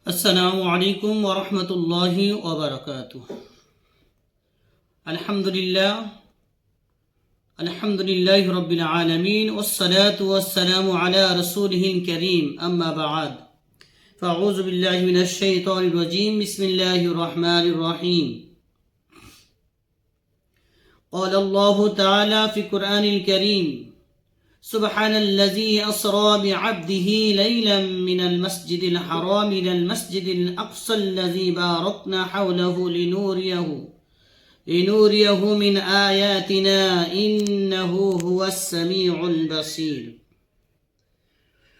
আসসালামু আলাইকুম ওয়া রাহমাতুল্লাহি ওয়া বারাকাতুহু। আলহামদুলিল্লাহি রাব্বিল আলামিন ওয়াসসালাতু ওয়াসসালামু আলা রাসূলিহিল কারীম আম্মা বা'দ। ফাআউযু বিল্লাহি মিনাশ শাইতানির রাজীম। বিসমিল্লাহির রাহমানির রাহিম। قال الله تعالى في القرآن الكريم: سبحان الذي أسرى بعبده ليلا من المسجد الحرام إلى المسجد الأقصى الذي باركنا حوله لنوريه من آياتنا إنه هو السميع البصير.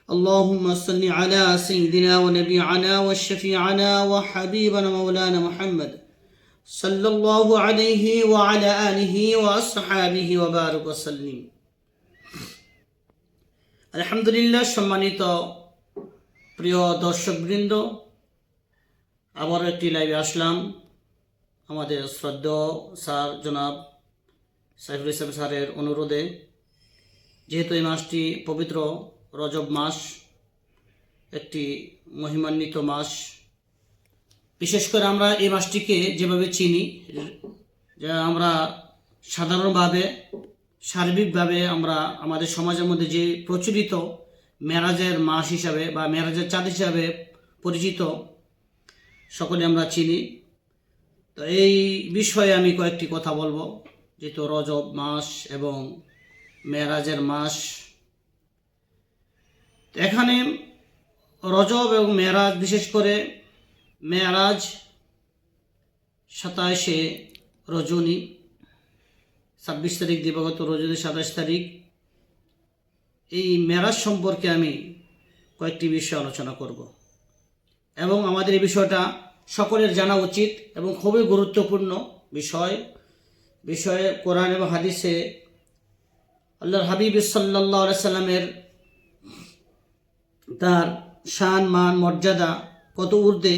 اللهم صل على سيدنا ونبينا وشفيعنا وحبيبنا مولانا محمد صلى الله عليه وعلى آله وأصحابه وبارك وسلم. আলহামদুলিল্লাহ। সম্মানিত প্রিয় দর্শকবৃন্দ, আবার একটি লাইভে আসলাম। আমাদের শ্রদ্ধেয় স্যার জনাব সাইফুল ইসলাম স্যারের অনুরোধে, যেহেতু এই মাসটি পবিত্র রজব মাস, একটি মহিমান্বিত মাস। বিশেষ করে আমরা এই মাসটিকে যেভাবে চিনি, যা আমরা সাধারণভাবে সার্বিকভাবে আমরা আমাদের সমাজের মধ্যে যে প্রচলিত মেরাজের মাস হিসাবে বা মেরাজের চাঁদ হিসাবে পরিচিত, সকলে আমরা চিনি। তো এই বিষয়ে আমি কয়েকটি কথা বলবো, যেহেতু রজব মাস এবং মেরাজের মাস। এখানে রজব এবং মেরাজ, বিশেষ করে মেরাজ 27শে রজনী, 26 তারিখ দিবাগত রজনী 27 তারিখ। এই মেরাজ সম্পর্কে আমি কয়েকটি বিষয় আলোচনা করব এবং আমাদের এই বিষয়টা সকলের জানা উচিত এবং খুবই গুরুত্বপূর্ণ বিষয়ে কোরআন এবং হাদিসে আল্লাহর হাবিব সাল্লাল্লাহু আলাইহি সাল্লামের তার শান মান মর্যাদা কত ঊর্ধ্বে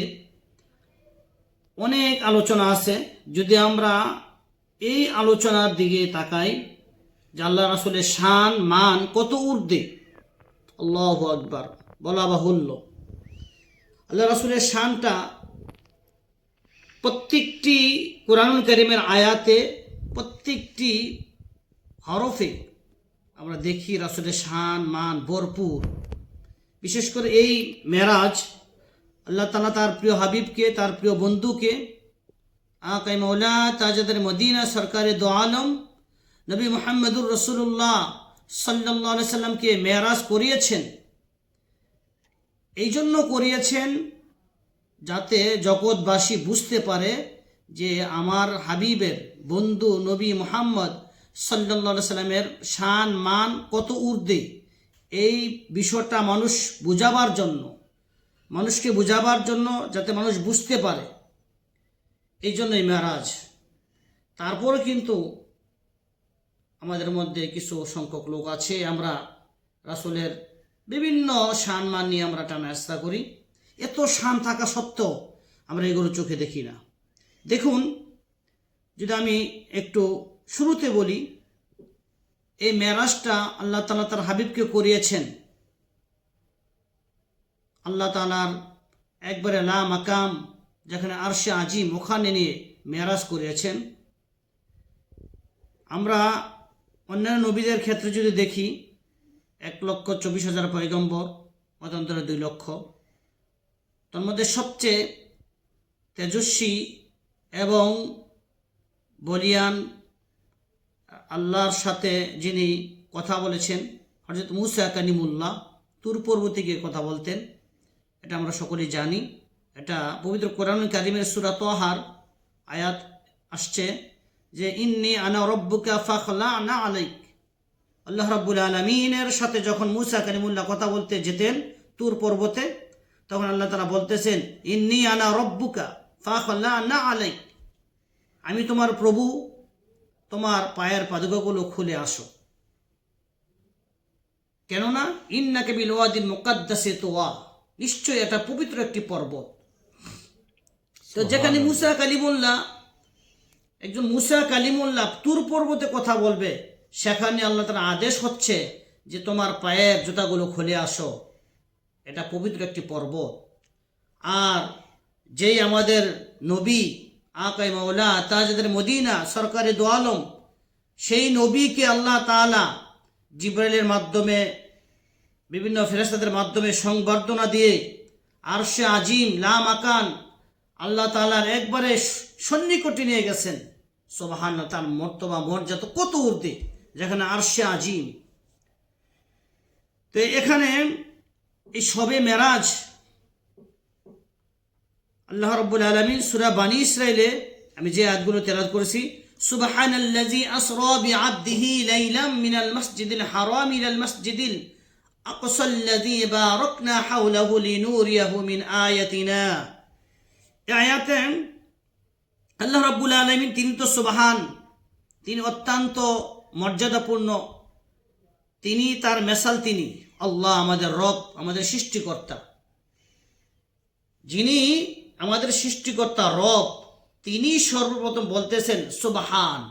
অনেক আলোচনা আছে। যদি আমরা এই আলোচনার দিকে তাকাই যে আল্লাহ রাসূলের শান মান কত ঊর্ধ্বে, আল্লাহু আকবার, বলা বাহুল্য। আল্লাহ রাসূলের শানটা প্রত্যেকটি কোরআনুল কারীমের আয়াতে, প্রত্যেকটি হরফে আমরা দেখি রাসূলের শান মান ভরপুর। বিশেষ করে এই মেরাজ, আল্লাহ তাআলা তার প্রিয় হাবিবকে, তার প্রিয় বন্ধুকে, আকাই মৌলা তাজদার মদিনা সরকারে দো আলম নবী মুহাম্মদুর রাসূলুল্লাহ সাল্লাল্লাহু আলাইহি সাল্লামকে মেরাজ করিয়েছেন। এই জন্য করিয়েছেন যাতে জগৎবাসী বুঝতে পারে যে আমার হাবিবের বন্ধু নবী মুহাম্মদ সাল্লাল্লাহু আলাইহি সাল্লামের শান মান কত ঊর্ধ্বে। এই বিষয়টা মানুষকে বুঝাবার জন্য, যাতে মানুষ বুঝতে পারে, এই জন্যই মেরাজ। তারপরে কিন্তু আমাদের মধ্যে কিছু সংখ্যক লোক আছে, আমরা রাসূলের বিভিন্ন শান মান নিয়ে আমরা টানা হেঁচড়া করি। এত শান থাকা সত্ত্বেও আমরা এগুলো চোখে দেখি না। দেখুন, যদি আমি একটু শুরুতে বলি, এই মেরাজটা আল্লাহ তাআলা তার হাবিবকে করিয়েছেন। আল্লাহ তাআলার একবারে লা মাকাম, যেখানে আরশে আজিম, ওখানে নিয়ে মেরাজ করিয়েছেন। আমরা অন্যান্য নবীদের ক্ষেত্রে যদি দেখি, 1,24,000 পয়গম্বর, মতান্তরে 2 লক্ষ। তার মধ্যে সবচেয়ে তেজস্বী এবং বলিয়ান আল্লাহর সাথে যিনি কথা বলেছেন, হযরত মুসা কালিমুল্লাহ, তুর পর্বতে গিয়ে কথা বলতেন, এটা আমরা সকলেই জানি। এটা পবিত্র কোরআনুল কারীমের সূরা তাহার আয়াত আসছে যে ইন্নী আনা রব্বুকা ফাখলা'না আলাইক। আল্লাহ রাব্বুল আলামিনের সাথে যখন মুসা কালিমুল্লাহ কথা বলতে যেতেন তুর পর্বতে, তখন আল্লাহ তাআলা বলতেছেন ইন্নী আনা রব্বুকা ফাখলা'না আলাইক, আমি তোমার প্রভু, তোমার পায়ের পাদুকাগুলো খুলে আসো। কেননা ইন্নাকা বিল ওয়াদিল মুকাদ্দাসি তুওয়া, নিশ্চয়ই এটা পবিত্র একটি পর্বত। তো যেখানে একজন মুসা কালিমুল্লাহ তুর পর্বতে কথা বলবে, সেখানে আল্লাহ তাআলার আদেশ হচ্ছে যে তোমার পায়ের জুতাগুলো খুলে আসো। এটা পবিত্র একটি পর্বত। আর যেই আমাদের নবী আকাই মাওলা তাজদের মদিনা সরকারে দো আলম, সেই নবীকে আল্লাহ তাআলা জিবরাইলের মাধ্যমে বিভিন্ন ফেরেশতাদের মাধ্যমে সংবর্ধনা দিয়ে আরশে আজিম লা মাকান আল্লাহ তাআলার একবারে সন্নিকটে নিয়ে গেছেন। সুবহানাল্লাহ, তার মর্তবা মর্যাদা কত ঊর্ধ্বে, যেখানে আরশে আজিম। তো এখানে এই শবে মেরাজ আল্লাহ রাব্বুল আলামিন সূরা বানী ইসরাইলে আমি যে আয়াতগুলো তেলাওয়াত করেছি, সুবহানাল্লাযী আসরা বিআবদিহি লাইলাম মিনাল মাসজিদিল হারাম ইলাল মাসজিদিল আকসাল্লাযী বারাকনা হাওলাহু লিনুরিয়াহু মিন আয়াতিনা। এই আয়াতে আল্লাহ রাব্বুল আলামিন তিনি তো সুবহান, তিনি অত্যন্ত মর্যাদাপূর্ণ, তিনি তার মেসাল, তিনি আল্লাহ আমাদের রব, আমাদের সৃষ্টিকর্তা। যিনি আমাদের সৃষ্টিকর্তা রব, তিনি সর্বপ্রথম বলতেছেন সুবহান।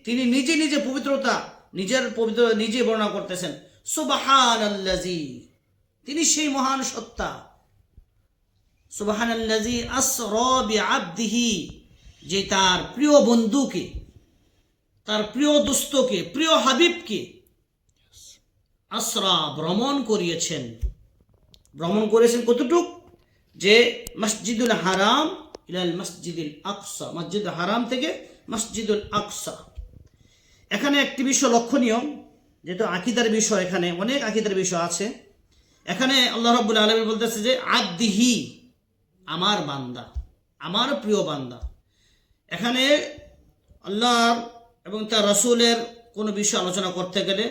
তিনি নিজে নিজে পবিত্রতা, নিজের পবিত্রতা নিজে বর্ণনা করতেছেন, সুবহানাল্লাযী, তিনি সেই মহান সত্তা। সুবহানাল্লাযী আসরা বিআবদিহি, যে তার প্রিয় বন্ধুকে, তার প্রিয় দোস্তকে, প্রিয় হাবিবকে আসরা ভ্রমণ করিয়েছেন। ভ্রমণ করেছেন কতটুক? যে মসজিদুল হারাম ইলাল মসজিদুল আকসা, মসজিদুল হারাম থেকে মসজিদুল আকসা। এখানে একটি বিষয় লক্ষণীয়, যেহেতু আকীদার বিষয়, এখানে অনেক আকীদার বিষয় আছে। এখানে আল্লাহ রাব্বুল আলামিন বলতেছে যে আবদিহি, আমার বান্দা, আমার প্রিয় বান্দা। এখানে আল্লাহর এবং তার রাসূলের কোনো বিষয় আলোচনা করতে গেলে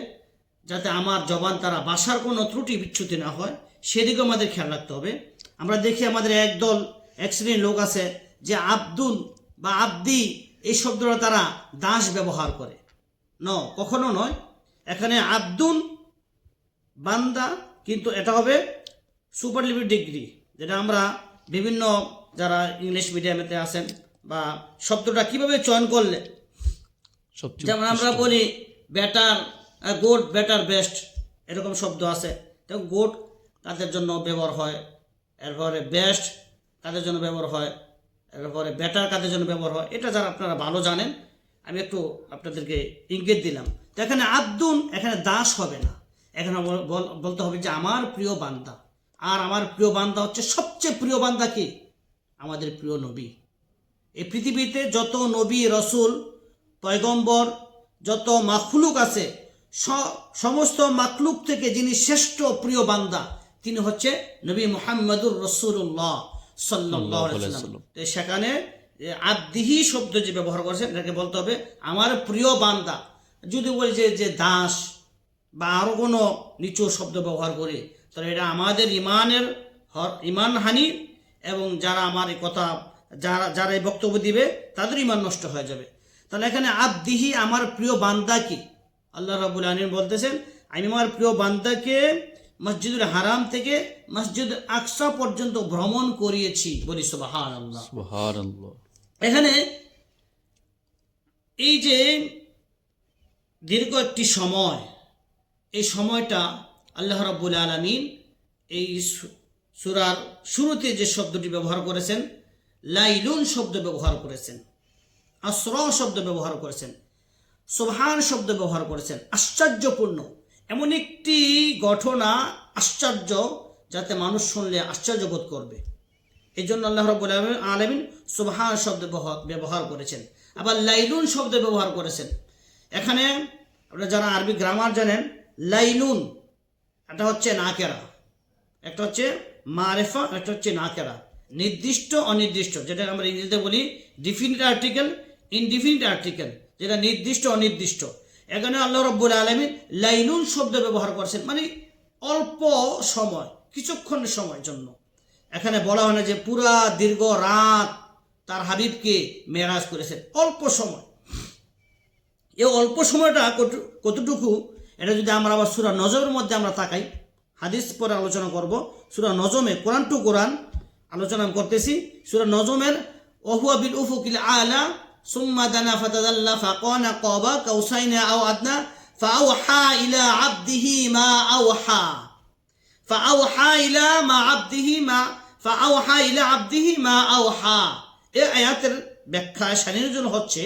যাতে আমার জবান তারা ভাষার কোনো ত্রুটি বিচ্যুতি না হয়, সেদিকেও আমাদের খেয়াল রাখতে হবে। আমরা দেখি আমাদের একদল এক শ্রেণীর লোক আছে যে আব্দুল বা আব্দি এই শব্দটা তারা দাস ব্যবহার করে। কখনো নয়। এখানে আব্দুল বান্দা, কিন্তু এটা হবে সুপারলিটিভ ডিগ্রি, যেটা আমরা বিভিন্ন যারা ইংলিশ মিডিয়ামেতে আছেন বা শব্দটা কিভাবে চয়ন করলে, যেমন আমরা বলি বেটার, গুড, বেটার, বেস্ট, এরকম শব্দ আছে। তো গুড তাদের জন্য ব্যবহার হয়, এরপরে বেস্ট কাদের জন্য ব্যবহার হয়, এরপরে বেটার কাদের জন্য ব্যবহার হয়, এটা যারা আপনারা ভালো জানেন, আমি একটু আপনাদেরকে ইঙ্গিত দিলাম। তো এখানে আব্দুন, এখানে দাস হবে না, এখানে বলতে হবে যে আমার প্রিয় বান্দা। আর আমার প্রিয় বান্দা হচ্ছে সবচেয়ে প্রিয় বান্দা কি? আমাদের প্রিয় নবী। এই পৃথিবীতে যত নবী, রসুল, পয়গম্বর, যত মাখলুক আছে, সমস্ত মাখলুক থেকে যিনি শ্রেষ্ঠ প্রিয় বান্দা, তিনি হচ্ছে নবী মুহাম্মদুর রাসূলুল্লাহ সাল্লাল্লাহু আলাইহি ওয়াসাল্লাম। সেখানে আবদিহি শব্দ যে ব্যবহার করেছেন, এটাকে বলতে হবে আমার প্রিয় বান্দা। যদি বলি যে দাস বা আরো কোনো নিচু শব্দ ব্যবহার করি, তাহলে এটা আমাদের ইমান হানি, এবং যারা আমার এই কথা, যারা এই বক্তব্য দিবে তাদের ইমান নষ্ট হয়ে যাবে। তাহলে এখানে আবদিহি, আমার প্রিয় বান্দা কি, আল্লাহ রাব্বুল আলামিন বলতেছেন আমি আমার প্রিয় বান্দাকে মসজিদুল হারাম থেকে মসজিদ আকসা পর্যন্ত ভ্রমণ করিয়েছি। বলি সুবহানাল্লাহ, সুবহানাল্লাহ। এখানে এই যে দীর্ঘ একটি সময়, এই সময়টা আল্লাহ রাব্বুল আলামিন এই সূরার শুরুতে যে শব্দটি ব্যবহার করেছেন, লাইলুন শব্দ ব্যবহার করেছেন, আসরা শব্দ ব্যবহার করেছেন, সুবহান শব্দ ব্যবহার করেছেন। আশ্চর্যপূর্ণ এমন একটি ঘটনা, আশ্চর্য, যাতে মানুষ শুনলে আশ্চর্য বোধ করবে। এই জন্য আল্লাহ রাব্বুল আলামিন সুবহান শব্দ ব্যবহার করেছেন, আবার লাইলুন শব্দ ব্যবহার করেছেন। এখানে আপনারা যারা আরবি গ্রামার জানেন, লাইলুন এটা হচ্ছে নাকেরা, একটা হচ্ছে মারেফা, একটা হচ্ছে নাকেরা, নির্দিষ্ট অনির্দিষ্ট, যেটা আমরা ইংরেজিতে বলি ডিফিনিট আর্টিকেল, ইনডিফিনিট আর্টিকেল, যেটা নির্দিষ্ট অনির্দিষ্ট। এখানে আল্লাহ রাব্বুল আলামিন লাইলুন শব্দ ব্যবহার করেছেন, মানে অল্প সময়, কিছুক্ষণের সময়ের জন্য। এখানে বলা হয় না যে পুরা দীর্ঘ রাত তার হাবিবকে মেরাজ করেছেন, অল্প সময়। এই অল্প সময়টা কতটুকু, এটা যদি আমরা আবার সূরা নজমের মধ্যে আমরা তাকাই, হাদিস পরে আলোচনা করব, সূরা নজমে কোরআন টু কোরআন আলোচনা করতেছি। সূরা নজমের ওহুয়া বিল উফুকিল আলা সুম্মা দানা ফাতাদাল্লা ফাকানা কাবা কাউসাইনা আও আদনা ফাআওহা ইলা আবদিহি মা আওহা ফাআওহা ইলা মা আবদিহি মা ফাআওহা ইলা আবদিহি মা আওহা। এই আয়াতের ব্যাখ্যা শানিরুল হচ্ছে,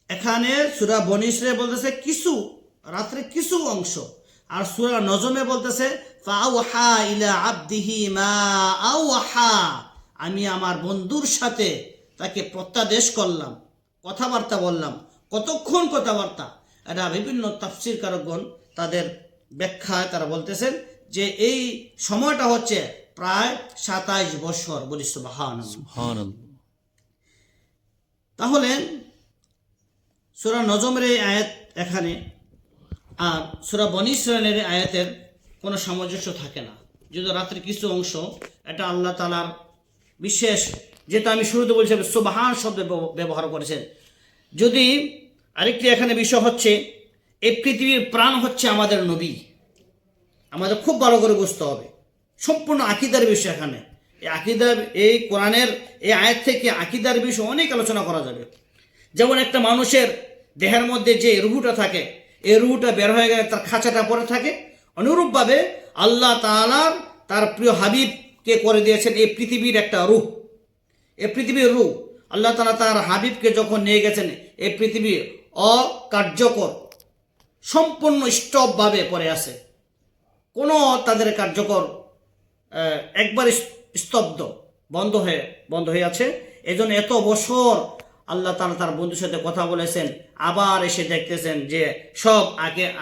এখানে সূরা বনী ইসরাঈল বলতেছে কিছু রাত্রে কিছু অংশ, আর সূরা নজমে বলতেছে ফাআওহা ইলা আবদিহি মা আওহা, আমি আমার বন্ধুর সাথে তাকে প্রত্যাদেশ করলাম, কথাবার্তা বললাম। কতক্ষণ কথাবার্তা? এটা বিভিন্ন তাফসীর কারকগণ তাদের ব্যাখ্যায় তারা বলতেছেন যে এই সময়টা হচ্ছে প্রায় 27 বছর। বলি সুবহানাল্লাহ। তাহলে সূরা নজমের এই আয়াত এখানে আর সূরা বনী ইসরাঈলের আয়াতের কোনো সামঞ্জস্য থাকে না। যদি রাত্রে কিছু অংশ, এটা আল্লাহ তাআলার বিশেষ, যেটা আমি শুরুতে বলছি সুবহান শব্দ ব্যবহার করেছেন। যদি আরেকটি এখানে বিষয় হচ্ছে, এই পৃথিবীর প্রাণ হচ্ছে আমাদের নবী। আমাদের খুব ভালো করে বুঝতে হবে, সম্পূর্ণ আকীদার বিষয় এখানে। এই আকীদার, এই কোরআনের এই আয়াত থেকে আকীদার বিষয় অনেক আলোচনা করা যাবে। যেমন একটা মানুষের দেহের মধ্যে যে রুহটা থাকে, এই রুহটা বের হয়ে গেলে তার খাঁচাটা পড়ে থাকে, অনুরূপভাবে আল্লাহ তাআলা তার প্রিয় হাবিবকে করে দিয়েছেন এই পৃথিবীর একটা রূহ। এই পৃথিবীর রূহ আল্লাহ তাআলা তার হাবিবকে যখন নিয়ে গেছেন, এই পৃথিবী অকার্যকর, সম্পূর্ণ স্টপভাবে পড়ে আছে, কোনো তাদের কার্যকর একবার স্তব্ধ, বন্ধ হয়ে আছে। এজন্য এত বছর আল্লাহ তাআলা তার বন্ধুর সাথে কথা বলেছেন, আবার এসে দেখতেছেন যে সব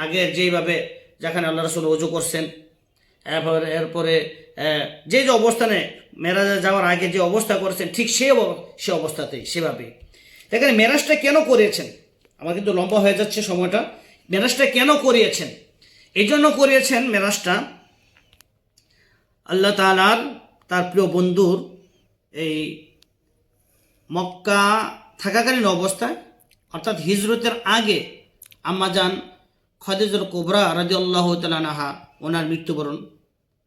আগের যেইভাবে, যেখানে আল্লাহ রাসূল ওযু করছেন, এরপরে যে অবস্থানে মেরাজে যাওয়ার আগে যে অবস্থা করেছেন, ঠিক সে অবস্থাতেই সেভাবে। এখানে মেরাজটা কেন করিয়েছেন? আমার কিন্তু লম্বা হয়ে যাচ্ছে সময়টা। মেরাজটা কেন করিয়েছেন? এই জন্য করিয়েছেন মেরাজটা, আল্লাহ তাআলার তার প্রিয় বন্ধুর এই মক্কা থাকাকালীন অবস্থায়, অর্থাৎ হিজরতের আগে আম্মাজান খাদিজাতুল কুবরা রাদিয়াল্লাহু তাআলা আনহা ওনার মৃত্যুবরণ,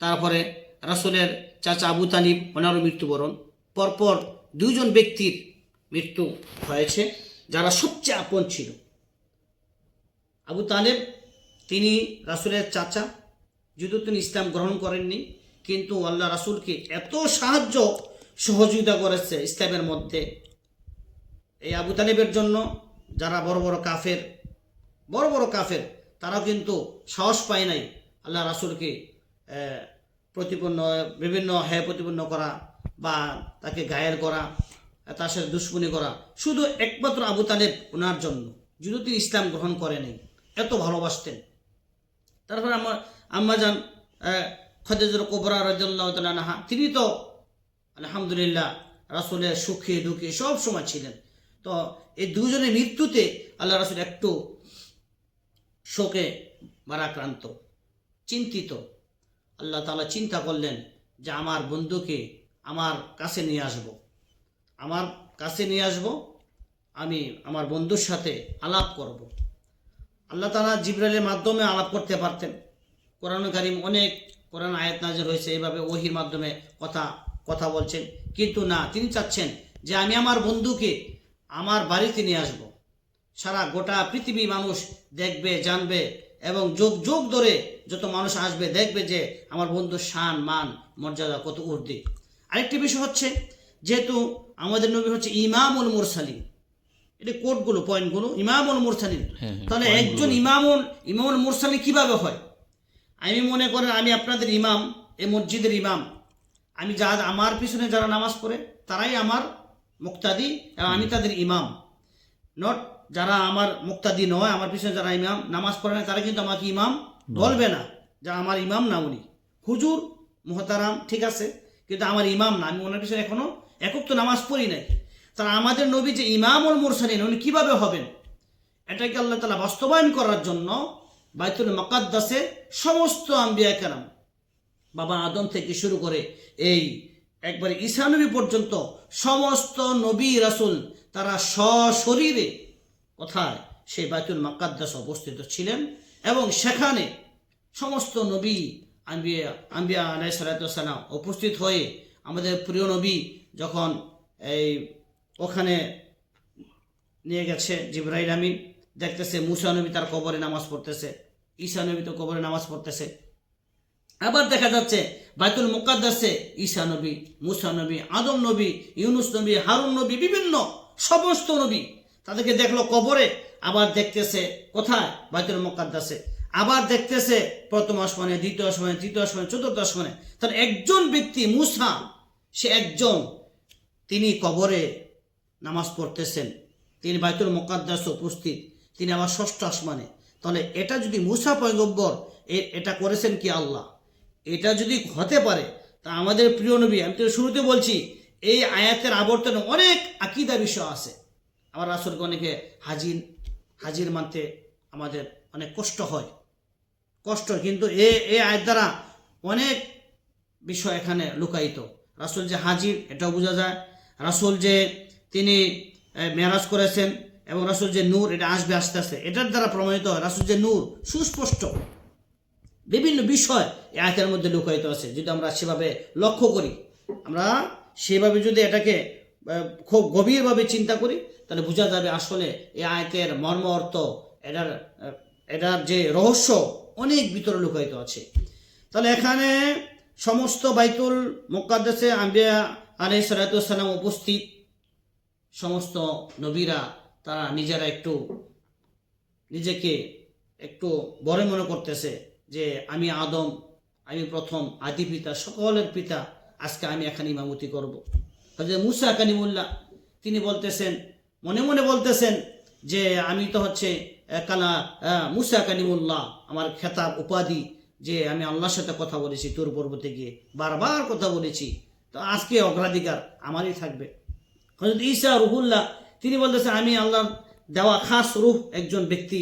তারপরে রাসূলের চাচা আবু তালিব ওনারও মৃত্যুবরণ, পরপর দুইজন ব্যক্তির মৃত্যু হয়েছে যারা সবচেয়ে আপন ছিল। আবু তালেব তিনি রাসূলের চাচা, যদিও তিনি ইসলাম গ্রহণ করেননি, কিন্তু আল্লাহ রাসূলকে এত সাহায্য সহযোগিতা করেছে ইসলামের মধ্যে। এই আবু তালেবের জন্য যারা বড় বড় কাফের তারাও কিন্তু সাহস পায় নাই আল্লাহ রাসূলকে প্রতিপন্ন করা বা তাকে ঘায়েল করা, তার সাথে দুশমনি করা, শুধু একমাত্র আবু তালেব ওনার জন্য, যদিও তিনি ইসলাম গ্রহণ করেনি, এত ভালোবাসতেন। তারপরে আম্মাজান খাদিজাতুল কুবরা রাদিয়াল্লাহু তাআলা আনহা, তিনি তো আলহামদুলিল্লাহ রাসূলের সুখে দুঃখে সব সময় ছিলেন। তো এই দুজনের মৃত্যুতে আল্লাহ রাসূল একটু শোকে ভারাক্রান্ত, চিন্তিত। আল্লাহ তাআলা চিন্তা করলেন যে আমার বন্ধুকে আমার কাছে নিয়ে আসব, আমি আমার বন্ধুর সাথে আলাপ করব। আল্লাহ তাআলা জিবরাইলের মাধ্যমে আলাপ করতে পারতেন। কোরআন কারীম অনেক কোরআন আয়াত নাযিল হয়েছে, এইভাবে ওহীর মাধ্যমে কথা বলছেন, কিন্তু না, তিনি চাচ্ছেন যে আমি আমার বন্ধুকে আমার বাড়িতে নিয়ে আসব। সারা গোটা পৃথিবী মানুষ দেখবে, জানবে, এবং যুগ ধরে যত মানুষ আসবে দেখবে যে আমার বন্ধুর শান, মান, মর্যাদা কত ঊর্ধ্বে। আরেকটি বিষয় হচ্ছে, যেহেতু আমাদের নবী হচ্ছে ইমামুল মুরসালিন, এটা কোডগুলো, পয়েন্টগুলো, ইমামুল মুরসালিন, তাহলে একজন ইমামুল মুরসালিন কিভাবে হয়? আমি মনে করেন আমি আপনাদের ইমাম, এই মসজিদের ইমাম, আমি আমার পিছনে যারা নামাজ পড়ে তারাই আমার মুক্তাদি এবং আমি তাদের ইমাম। নট যারা আমার মুক্তাদি নয়, আমার পিছনে যারা ইমাম নামাজ পড়ে না, তারা কিন্তু আমাকে ইমাম বলবে না, যা আমার ইমাম না, উনি হুজুর মুহতারাম ঠিক আছে, কিন্তু আমার ইমাম না, আমি ওনার পিছনে এখনো একক তো নামাজ পড়ি নাই। তারা আমাদের নবী যে ইমামুল মুরসালিন, উনি কিভাবে হবেন? এটাকে আল্লাহ তাআলা বাস্তবায়ন করার জন্য বাইতুল মুকাদ্দাসে সমস্ত আম্বিয়া কেরাম, বাবা আদম থেকে শুরু করে এই একবারে ঈসা নবী পর্যন্ত সমস্ত নবী রাসূল তারা সশরীরে কোথায়? সেই বাইতুল মুকাদ্দাস অবস্থিত ছিলেন, এবং সেখানে সমস্ত নবী আম্বিয়া আলাইহিস সালাতু ওয়াস সালাম উপস্থিত হয়ে আমাদের প্রিয় নবী যখন এই ওখানে নিয়ে গেছে, জিবরাইল আমিন দেখতেছে মুসা নবী তার কবরে নামাজ পড়তেছে, ঈসা নবী তো কবরে নামাজ পড়তেছে, আবার দেখা যাচ্ছে বাইতুল মুকাদ্দাসে ঈসা নবী, মুসা নবী, আদম নবী, ইউনুস নবী, হারুন নবী, বিভিন্ন সমস্ত নবী তাদেরকে দেখলো কবরে, আবার দেখতেছে কোথায়? বাইতুল মুকাদ্দাসে। আবার দেখতেছে প্রথম আসমানে, দ্বিতীয় আসমানে, তৃতীয় আসমানে, চতুর্থ আসমানে। তাহলে একজন ব্যক্তি মুসা, সে একজন, তিনি কবরে নামাজ পড়তেছেন, তিনি বাইতুল মুকাদ্দাসে উপস্থিত, তিনি আবার ষষ্ঠ আসমানে। তাহলে এটা যদি মুসা পয়গম্বর এটা করেছেন কি আল্লাহ, এটা যদি হতে পারে, তা আমাদের প্রিয় নবী, আমি তো শুরুতে বলছি এই আয়াতের আবর্তনে অনেক আকীদা বিষয় আছে। আমার রাসূলকে অনেকে হাজির মানতে আমাদের অনেক কষ্ট হয়, কিন্তু এই আয়াত দ্বারা অনেক বিষয় এখানে লুকায়িত। রাসূল যে হাজির এটাও বোঝা যায়, রাসূল যে তিনি মেরাজ করেছেন, এবং রাসূল যে নূর, এটা আসবে আস্তে আস্তে, এটার দ্বারা প্রমাণিত হয় রাসূল যে নূর, সুস্পষ্ট বিভিন্ন বিষয় এই আয়াতের মধ্যে লুকায়িত আছে। যদি আমরা সেভাবে লক্ষ্য করি, আমরা সেভাবে যদি এটাকে খুব গভীরভাবে চিন্তা করি, তাহলে বোঝা যাবে আসলে এই আয়াতের মর্ম অর্থ, এটার যে রহস্য অনেক ভিতরে লুকায়িত আছে। তাহলে এখানে সমস্ত বাইতুল মুকাদ্দাসে আম্বিয়া আলাইহিস সালাতু ওয়াস সালাম উপস্থিত, সমস্ত নবীরা তারা নিজেকে একটু বড় মনে করতেছে যে আমি আদম, আমি প্রথম আদি পিতা, সকলের পিতা, আজকে আমি এখানে ইমামতি করব। হযরত মুসা কালিমুল্লাহ তিনি বলতেছেন, মনে মনে বলতেছেন যে আমি তো হচ্ছে মুসা কালিমুল্লাহ, আমার খেতাব উপাধি, যে আমি আল্লাহর সাথে কথা বলেছি তুর পর্বতে গিয়ে, বারবার কথা বলেছি, তো আজকে অগ্রাধিকার আমারই থাকবে। হযরত ঈসা রুহুল্লাহ তিনি বলতেছেন আমি আল্লাহর দেওয়া খাস রূহ একজন ব্যক্তি,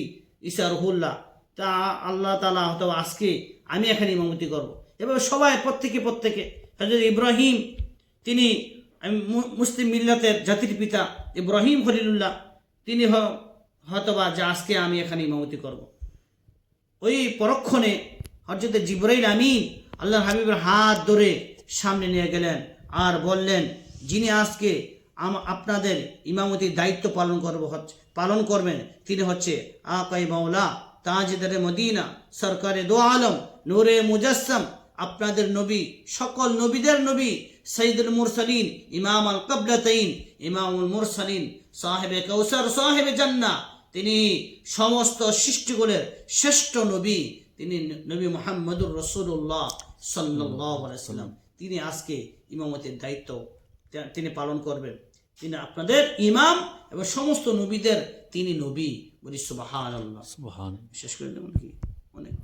ঈসা রুহুল্লাহ, তা আল্লাহ তাআলা হয়তো আজকে আমি এখানে ইমামতি করব। এভাবে সবাই প্রত্যেকে হযরত ইব্রাহিম, তিনি মুসলিম মিল্লাতের জাতির পিতা ইব্রাহিম খলিলুল্লাহ, তিনি হয়তোবা যে আজকে আমি এখানে ইমামতি করব। ওই পরক্ষণে হযরত জিবরাইল আমিন আল্লাহর হাবিবের হাত ধরে সামনে নিয়ে গেলেন আর বললেন, যিনি আজকে আপনাদের ইমামতির দায়িত্ব পালন করবেন, তিনি হচ্ছে আকাই মাওলা তাজদারে মদিনা সরকারে দো আলম নূরে মুজাসসাম, আপনাদের নবী, সকল নবীদের নবী, সাইয়্যিদুল মুরসালিন, ইমাম আল কিবলাতাইন, ইমামুল মুরসালিন, সাহেবে কাউসার, সাহেবে জান্নাহ, তিনি সমস্ত সৃষ্টিগুলোর শ্রেষ্ঠ নবী, তিনি নবী মুহাম্মদুর রাসূলুল্লাহ সাল্লাল্লাহু আলাইহি ওয়াসাল্লাম, তিনি আজকে ইমামতের দায়িত্ব তিনি পালন করবেন। তিনি আপনাদের ইমাম এবং সমস্ত নবীদের তিনি নবী। বলি সুবহানাল্লাহ। শেষ করে দেবেন কি? অনেক